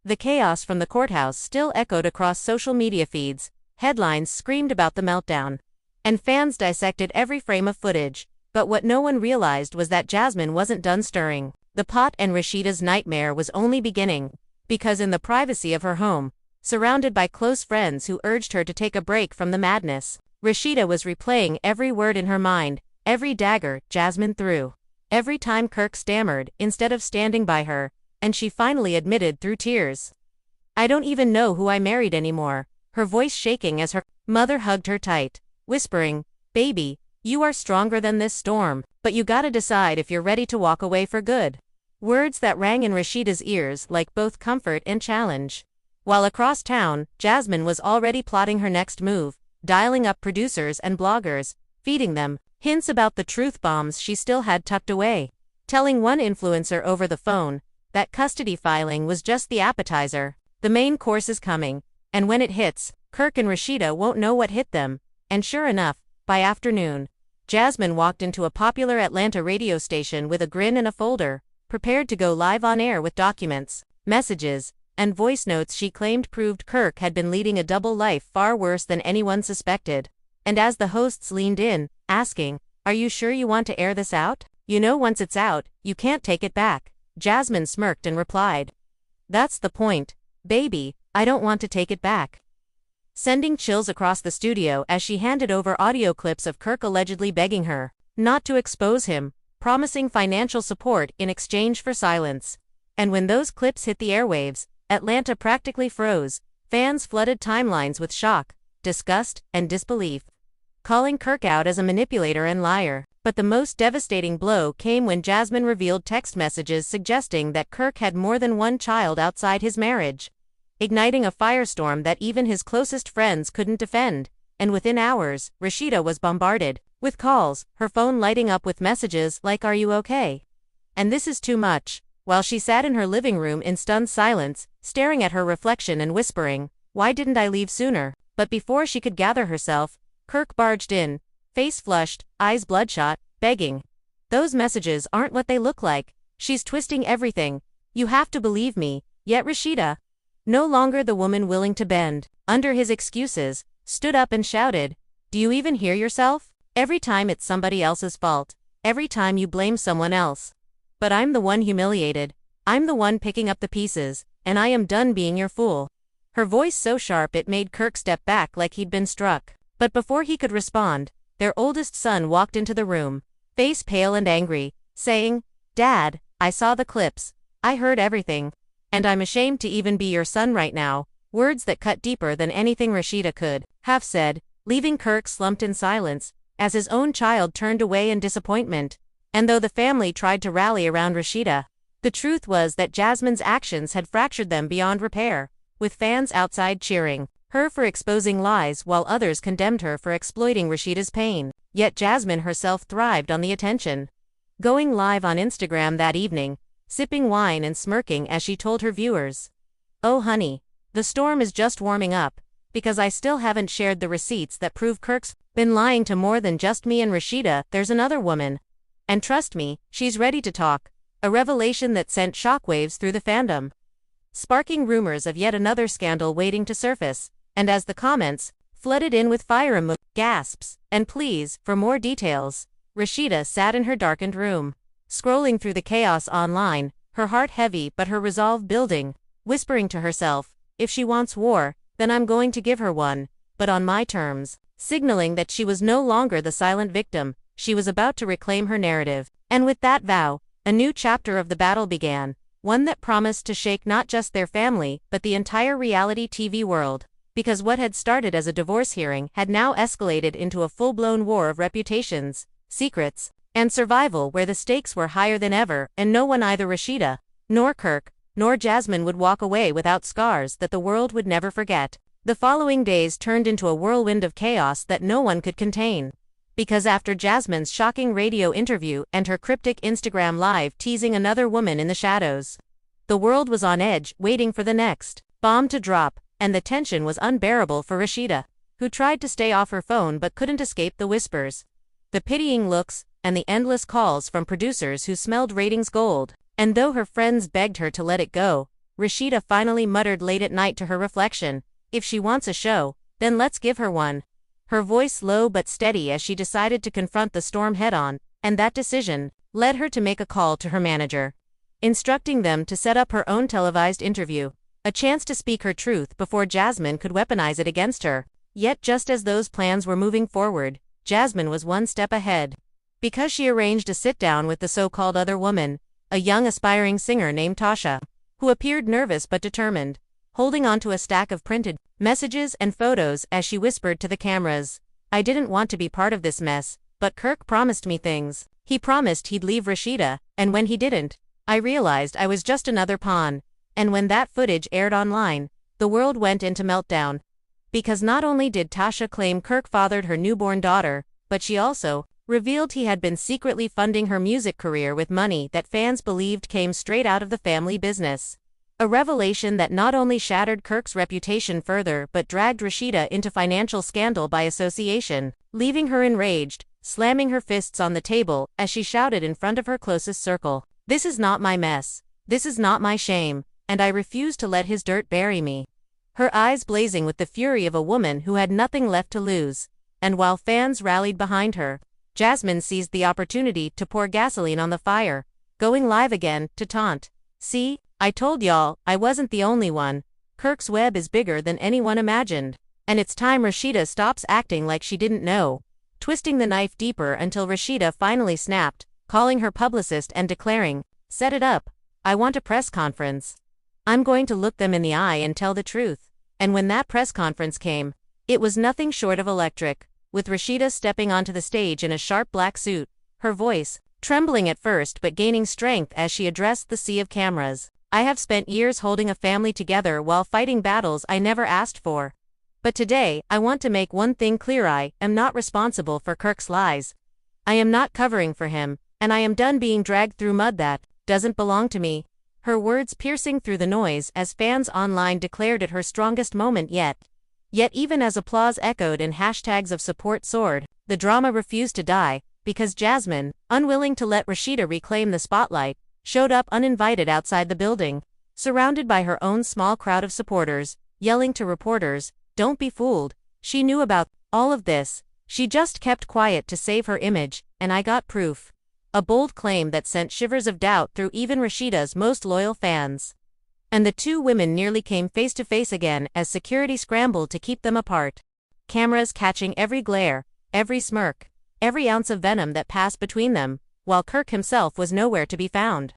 the chaos from the courthouse still echoed across social media feeds, headlines screamed about the meltdown, and fans dissected every frame of footage. But what no one realized was that Jasmine wasn't done stirring the pot, and Rasheeda's nightmare was only beginning, because in the privacy of her home, surrounded by close friends who urged her to take a break from the madness, Rasheeda was replaying every word in her mind, every dagger Jasmine threw, every time Kirk stammered instead of standing by her, and she finally admitted through tears, "I don't even know who I married anymore," her voice shaking as her mother hugged her tight, whispering, "Baby, you are stronger than this storm, but you gotta decide if you're ready to walk away for good." Words that rang in Rasheeda's ears like both comfort and challenge. While across town, Jasmine was already plotting her next move, dialing up producers and bloggers, feeding them hints about the truth bombs she still had tucked away, telling one influencer over the phone that custody filing was just the appetizer. The main course is coming, and when it hits, Kirk and Rasheeda won't know what hit them. And sure enough, by afternoon, Jasmine walked into a popular Atlanta radio station with a grin and a folder, prepared to go live on air with documents, messages, and voice notes she claimed proved Kirk had been leading a double life far worse than anyone suspected. And as the hosts leaned in, asking, "Are you sure you want to air this out? You know once it's out, you can't take it back," Jasmine smirked and replied, That's the point. Baby, I don't want to take it back. Sending chills across the studio as she handed over audio clips of Kirk allegedly begging her not to expose him, promising financial support in exchange for silence. And when those clips hit the airwaves, Atlanta practically froze. Fans flooded timelines with shock, disgust, and disbelief, calling Kirk out as a manipulator and liar. But the most devastating blow came when Jasmine revealed text messages suggesting that Kirk had more than one child outside his marriage, igniting a firestorm that even his closest friends couldn't defend. And within hours, Rasheeda was bombarded with calls, her phone lighting up with messages like "Are you okay?" and "This is too much," while she sat in her living room in stunned silence, staring at her reflection and whispering, "Why didn't I leave sooner?" But before she could gather herself, Kirk barged in, face flushed, eyes bloodshot, begging. "Those messages aren't what they look like. She's twisting everything. You have to believe me." Yet Rasheeda, no longer the woman willing to bend under his excuses, stood up and shouted, "Do you even hear yourself? Every time it's somebody else's fault. Every time you blame someone else. But I'm the one humiliated. I'm the one picking up the pieces, and I am done being your fool." Her voice so sharp it made Kirk step back like he'd been struck. But before he could respond, their oldest son walked into the room, face pale and angry, saying, "Dad, I saw the clips. I heard everything. And I'm ashamed to even be your son right now." Words that cut deeper than anything Rasheeda could have said, leaving Kirk slumped in silence, as his own child turned away in disappointment. And though the family tried to rally around Rasheeda, the truth was that Jasmine's actions had fractured them beyond repair, with fans outside cheering her for exposing lies while others condemned her for exploiting Rasheeda's pain. Yet Jasmine herself thrived on the attention, going live on Instagram that evening, sipping wine and smirking as she told her viewers, "Oh honey, the storm is just warming up, because I still haven't shared the receipts that prove Kirk's been lying to more than just me and Rasheeda. There's another woman. And trust me, she's ready to talk." A revelation that sent shockwaves through the fandom, sparking rumors of yet another scandal waiting to surface. And as the comments flooded in with fire emojis, gasps, and pleas for more details, Rasheeda sat in her darkened room, scrolling through the chaos online, her heart heavy but her resolve building, whispering to herself, "If she wants war, then I'm going to give her one, but on my terms," signaling that she was no longer the silent victim. She was about to reclaim her narrative. And with that vow, a new chapter of the battle began, one that promised to shake not just their family, but the entire reality TV world. Because what had started as a divorce hearing had now escalated into a full-blown war of reputations, secrets, and survival where the stakes were higher than ever, and no one, either Rasheeda, nor Kirk, nor Jasmine, would walk away without scars that the world would never forget. The following days turned into a whirlwind of chaos that no one could contain. Because after Jasmine's shocking radio interview and her cryptic Instagram live teasing another woman in the shadows, the world was on edge, waiting for the next bomb to drop, and the tension was unbearable for Rasheeda, who tried to stay off her phone but couldn't escape the whispers, the pitying looks, and the endless calls from producers who smelled ratings gold. And though her friends begged her to let it go, Rasheeda finally muttered late at night to her reflection, "If she wants a show, then let's give her one." Her voice low but steady as she decided to confront the storm head-on, and that decision led her to make a call to her manager, instructing them to set up her own televised interview, a chance to speak her truth before Jasmine could weaponize it against her. Yet just as those plans were moving forward, Jasmine was one step ahead, because she arranged a sit-down with the so-called other woman, a young aspiring singer named Tasha, who appeared nervous but determined, holding onto a stack of printed messages and photos as she whispered to the cameras, "I didn't want to be part of this mess, but Kirk promised me things. He promised he'd leave Rasheeda, and when he didn't, I realized I was just another pawn." And when that footage aired online, the world went into meltdown. Because not only did Tasha claim Kirk fathered her newborn daughter, but she also revealed he had been secretly funding her music career with money that fans believed came straight out of the family business. A revelation that not only shattered Kirk's reputation further but dragged Rasheeda into financial scandal by association, leaving her enraged, slamming her fists on the table as she shouted in front of her closest circle, "This is not my mess. This is not my shame, and I refuse to let his dirt bury me." Her eyes blazing with the fury of a woman who had nothing left to lose. And while fans rallied behind her, Jasmine seized the opportunity to pour gasoline on the fire, going live again to taunt, "See, I told y'all, I wasn't the only one. Kirk's web is bigger than anyone imagined. And it's time Rasheeda stops acting like she didn't know. Twisting the knife deeper until Rasheeda finally snapped, calling her publicist and declaring, "Set it up. I want a press conference. I'm going to look them in the eye and tell the truth." And when that press conference came, it was nothing short of electric, with Rasheeda stepping onto the stage in a sharp black suit, her voice trembling at first but gaining strength as she addressed the sea of cameras. "I have spent years holding a family together while fighting battles I never asked for. But today, I want to make one thing clear: I am not responsible for Kirk's lies. I am not covering for him, and I am done being dragged through mud that doesn't belong to me." Her words piercing through the noise as fans online declared it her strongest moment yet. Yet even as applause echoed and hashtags of support soared, the drama refused to die, because Jasmine, unwilling to let Rasheeda reclaim the spotlight, showed up uninvited outside the building, surrounded by her own small crowd of supporters, yelling to reporters, "Don't be fooled. She knew about all of this. She just kept quiet to save her image, and I got proof." A bold claim that sent shivers of doubt through even Rasheeda's most loyal fans. And the two women nearly came face to face again as security scrambled to keep them apart. Cameras catching every glare, every smirk, every ounce of venom that passed between them, while Kirk himself was nowhere to be found.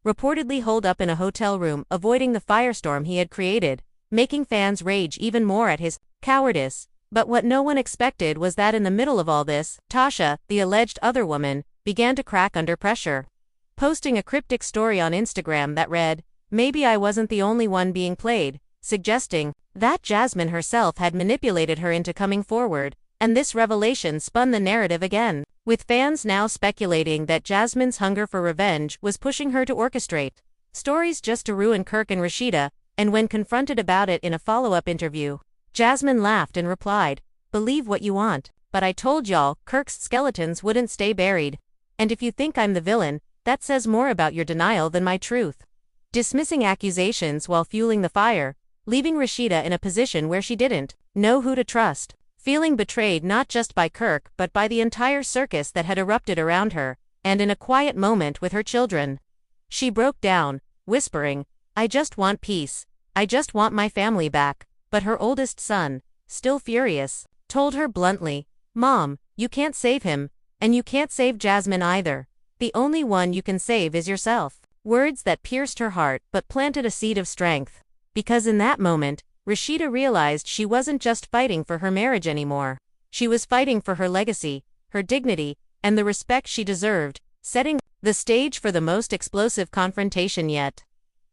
Reportedly holed up in a hotel room avoiding the firestorm he had created, making fans rage even more at his cowardice. But what no one expected was that in the middle of all this, Tasha, the alleged other woman, began to crack under pressure. Posting a cryptic story on Instagram that read, "Maybe I wasn't the only one being played," suggesting that Jasmine herself had manipulated her into coming forward, and this revelation spun the narrative again, with fans now speculating that Jasmine's hunger for revenge was pushing her to orchestrate stories just to ruin Kirk and Rasheeda. And when confronted about it in a follow-up interview, Jasmine laughed and replied, "Believe what you want, but I told y'all Kirk's skeletons wouldn't stay buried. And if you think I'm the villain, that says more about your denial than my truth." Dismissing accusations while fueling the fire, leaving Rasheeda in a position where she didn't know who to trust, feeling betrayed not just by Kirk but by the entire circus that had erupted around her, and in a quiet moment with her children, she broke down, whispering, "I just want peace. I just want my family back." But her oldest son, still furious, told her bluntly, "Mom, you can't save him, and you can't save Jasmine either. The only one you can save is yourself." Words that pierced her heart but planted a seed of strength. Because in that moment, Rasheeda realized she wasn't just fighting for her marriage anymore. She was fighting for her legacy, her dignity, and the respect she deserved, setting the stage for the most explosive confrontation yet.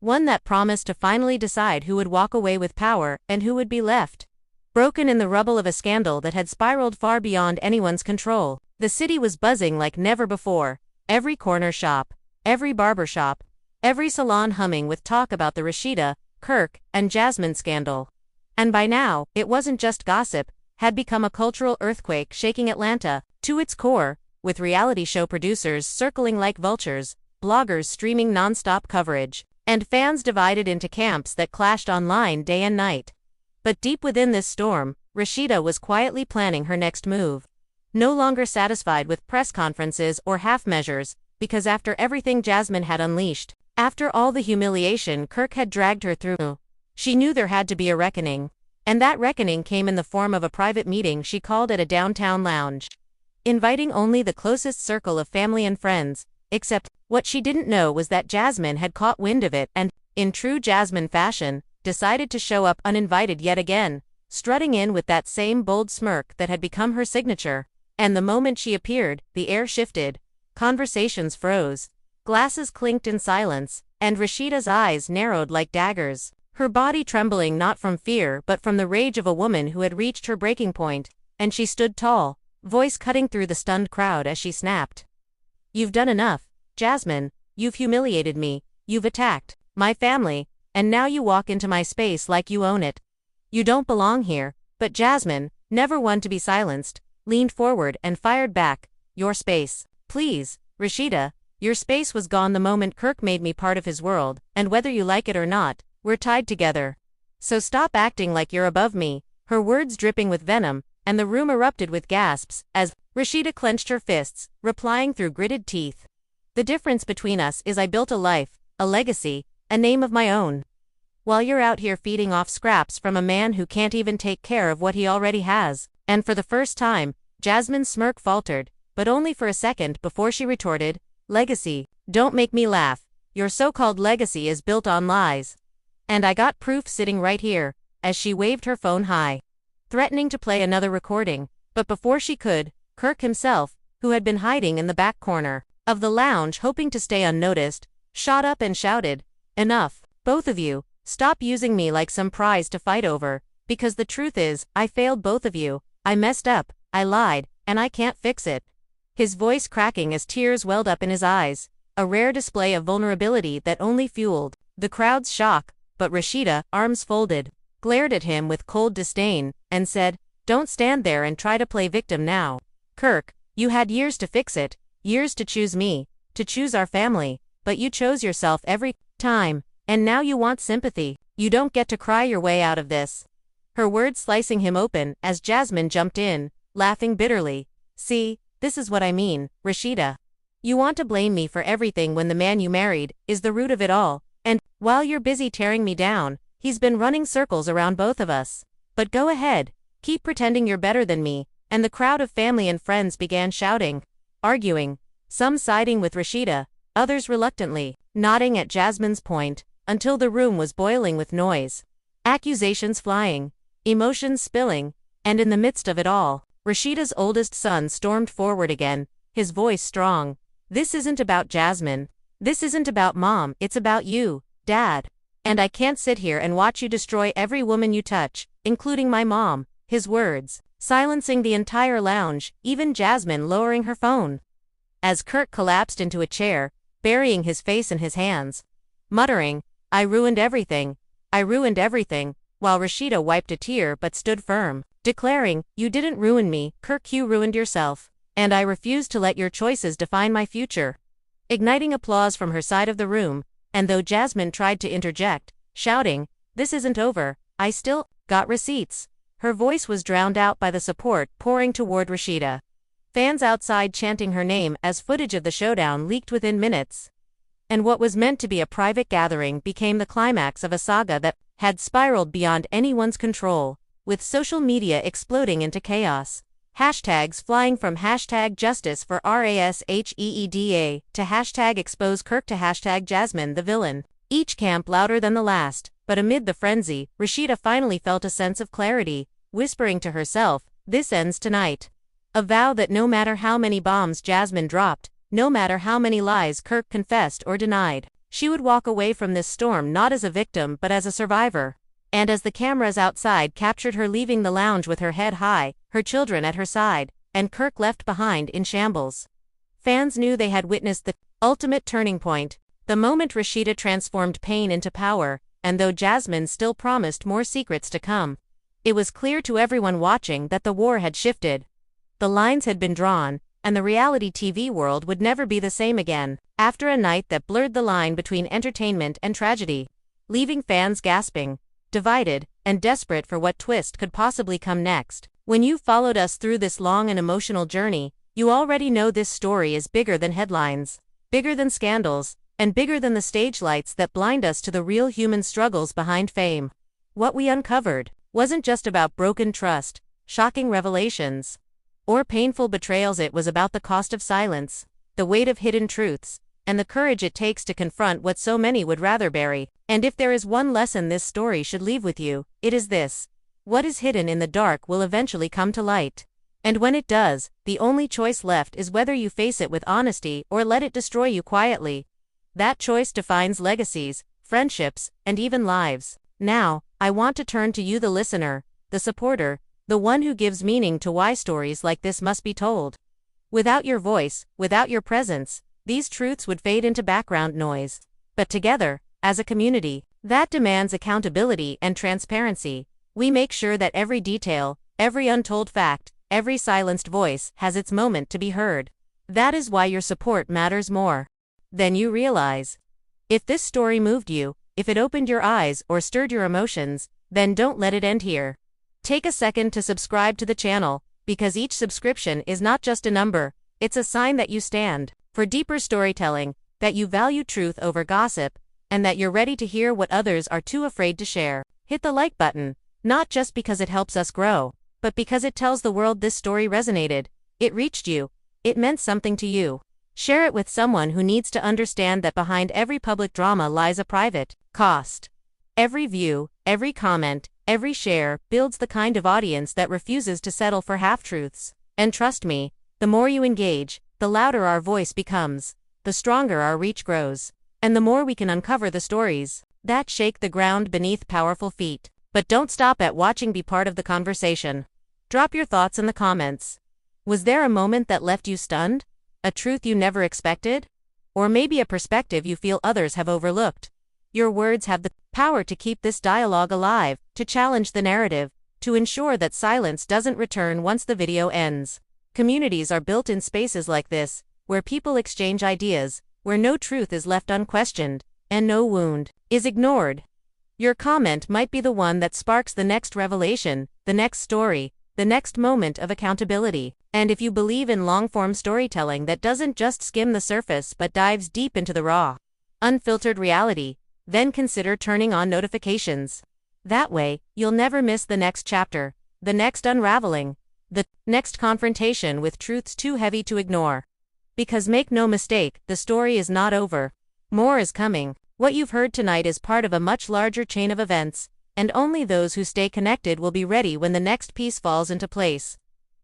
One that promised to finally decide who would walk away with power and who would be left broken in the rubble of a scandal that had spiraled far beyond anyone's control. The city was buzzing like never before, every corner shop, every barber shop, every salon humming with talk about the Rasheeda, Kirk, and Jasmine scandal. And by now, it wasn't just gossip, had become a cultural earthquake shaking Atlanta to its core, with reality show producers circling like vultures, bloggers streaming non-stop coverage, and fans divided into camps that clashed online day and night. But deep within this storm, Rasheeda was quietly planning her next move. No longer satisfied with press conferences or half measures, because after everything Jasmine had unleashed, after all the humiliation Kirk had dragged her through, she knew there had to be a reckoning. And that reckoning came in the form of a private meeting she called at a downtown lounge, inviting only the closest circle of family and friends. Except, what she didn't know was that Jasmine had caught wind of it and, in true Jasmine fashion, decided to show up uninvited yet again, strutting in with that same bold smirk that had become her signature. And the moment she appeared, the air shifted, conversations froze, glasses clinked in silence, and Rasheeda's eyes narrowed like daggers, her body trembling not from fear but from the rage of a woman who had reached her breaking point. And she stood tall, voice cutting through the stunned crowd as she snapped, "You've done enough, Jasmine. You've humiliated me, you've attacked my family, and now you walk into my space like you own it. You don't belong here." But Jasmine, never one to be silenced, leaned forward and fired back, "Your space. Please, Rasheeda, your space was gone the moment Kirk made me part of his world, and whether you like it or not, we're tied together. So stop acting like you're above me." Her words dripping with venom, and the room erupted with gasps as Rasheeda clenched her fists, replying through gritted teeth, "The difference between us is I built a life, a legacy, a name of my own. While you're out here feeding off scraps from a man who can't even take care of what he already has. And for the first time, Jasmine's smirk faltered, but only for a second before she retorted, legacy. Don't make me laugh. Your so-called legacy is built on lies. And I got proof sitting right here, as she waved her phone high, threatening to play another recording, but before she could, Kirk himself, who had been hiding in the back corner of the lounge hoping to stay unnoticed, shot up and shouted, "Enough, both of you, stop using me like some prize to fight over, because the truth is, I failed both of you, I messed up, I lied, and I can't fix it." His voice cracking as tears welled up in his eyes, a rare display of vulnerability that only fueled the crowd's shock, but Rasheeda, arms folded, glared at him with cold disdain, and said, "Don't stand there and try to play victim now. Kirk, you had years to fix it, years to choose me, to choose our family, but you chose yourself every time, and now you want sympathy. You don't get to cry your way out of this." Her words slicing him open as Jasmine jumped in, laughing bitterly. "See, this is what I mean, Rasheeda. You want to blame me for everything when the man you married is the root of it all, and, while you're busy tearing me down, he's been running circles around both of us. But go ahead, keep pretending you're better than me," and the crowd of family and friends began shouting, arguing, some siding with Rasheeda, others reluctantly, nodding at Jasmine's point, until the room was boiling with noise. Accusations flying, emotions spilling, and in the midst of it all, Rasheeda's oldest son stormed forward again, his voice strong. "This isn't about Jasmine. This isn't about Mom, it's about you, Dad. And I can't sit here and watch you destroy every woman you touch, including my mom." His words, silencing the entire lounge, even Jasmine lowering her phone. As Kirk collapsed into a chair, burying his face in his hands, muttering, I ruined everything, while Rasheeda wiped a tear but stood firm, declaring, "You didn't ruin me, Kirk, you ruined yourself. And I refuse to let your choices define my future." Igniting applause from her side of the room, and though Jasmine tried to interject, shouting, "This isn't over, I still got receipts," her voice was drowned out by the support pouring toward Rasheeda. Fans outside chanting her name as footage of the showdown leaked within minutes. And what was meant to be a private gathering became the climax of a saga that had spiraled beyond anyone's control, with social media exploding into chaos. Hashtags flying from hashtag justice for Rasheeda to hashtag expose Kirk to hashtag Jasmine the villain. Each camp louder than the last, but amid the frenzy, Rasheeda finally felt a sense of clarity, whispering to herself, "This ends tonight." A vow that no matter how many bombs Jasmine dropped, no matter how many lies Kirk confessed or denied, she would walk away from this storm not as a victim but as a survivor. And as the cameras outside captured her leaving the lounge with her head high, her children at her side, and Kirk left behind in shambles, fans knew they had witnessed the ultimate turning point, the moment Rasheeda transformed pain into power, and though Jasmine still promised more secrets to come, it was clear to everyone watching that the war had shifted. The lines had been drawn, and the reality TV world would never be the same again, after a night that blurred the line between entertainment and tragedy, leaving fans gasping, divided, and desperate for what twist could possibly come next. When you followed us through this long and emotional journey, you already know this story is bigger than headlines, bigger than scandals, and bigger than the stage lights that blind us to the real human struggles behind fame. What we uncovered wasn't just about broken trust, shocking revelations, or painful betrayals. It was about the cost of silence, the weight of hidden truths, and the courage it takes to confront what so many would rather bury. And if there is one lesson this story should leave with you, it is this: what is hidden in the dark will eventually come to light. And when it does, the only choice left is whether you face it with honesty or let it destroy you quietly. That choice defines legacies, friendships, and even lives. Now, I want to turn to you, the listener, the supporter, the one who gives meaning to why stories like this must be told. Without your voice, without your presence, these truths would fade into background noise. But together, as a community that demands accountability and transparency, we make sure that every detail, every untold fact, every silenced voice has its moment to be heard. That is why your support matters more than you realize. If this story moved you, if it opened your eyes or stirred your emotions, then don't let it end here. Take a second to subscribe to the channel, because each subscription is not just a number, it's a sign that you stand for deeper storytelling, that you value truth over gossip, and that you're ready to hear what others are too afraid to share. Hit the like button, not just because it helps us grow, but because it tells the world this story resonated, it reached you, it meant something to you. Share it with someone who needs to understand that behind every public drama lies a private cost. Every view, every comment, every share builds the kind of audience that refuses to settle for half-truths. And trust me, the more you engage, the louder our voice becomes, the stronger our reach grows, and the more we can uncover the stories that shake the ground beneath powerful feet. But don't stop at watching, be part of the conversation. Drop your thoughts in the comments. Was there a moment that left you stunned? A truth you never expected? Or maybe a perspective you feel others have overlooked? Your words have the power to keep this dialogue alive, to challenge the narrative, to ensure that silence doesn't return once the video ends. Communities are built in spaces like this, where people exchange ideas, where no truth is left unquestioned, and no wound is ignored. Your comment might be the one that sparks the next revelation, the next story, the next moment of accountability. And if you believe in long-form storytelling that doesn't just skim the surface but dives deep into the raw, unfiltered reality, then consider turning on notifications. That way, you'll never miss the next chapter, the next unraveling, the next confrontation with truths too heavy to ignore. Because make no mistake, the story is not over. More is coming. What you've heard tonight is part of a much larger chain of events, and only those who stay connected will be ready when the next piece falls into place.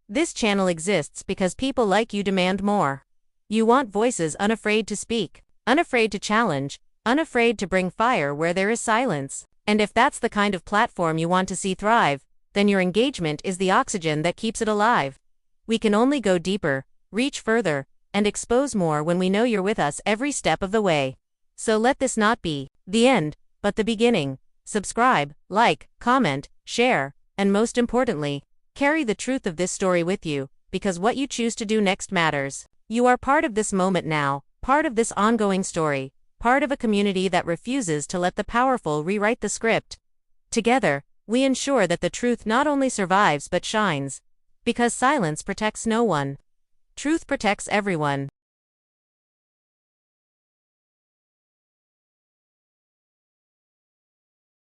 This channel exists because people like you demand more. You want voices unafraid to speak, unafraid to challenge, unafraid to bring fire where there is silence. And if that's the kind of platform you want to see thrive, then your engagement is the oxygen that keeps it alive. We can only go deeper, reach further, and expose more when we know you're with us every step of the way. So let this not be the end, but the beginning. Subscribe, like, comment, share, and most importantly, carry the truth of this story with you, because what you choose to do next matters. You are part of this moment now, part of this ongoing story, part of a community that refuses to let the powerful rewrite the script. Together, we ensure that the truth not only survives but shines. Because silence protects no one. Truth protects everyone.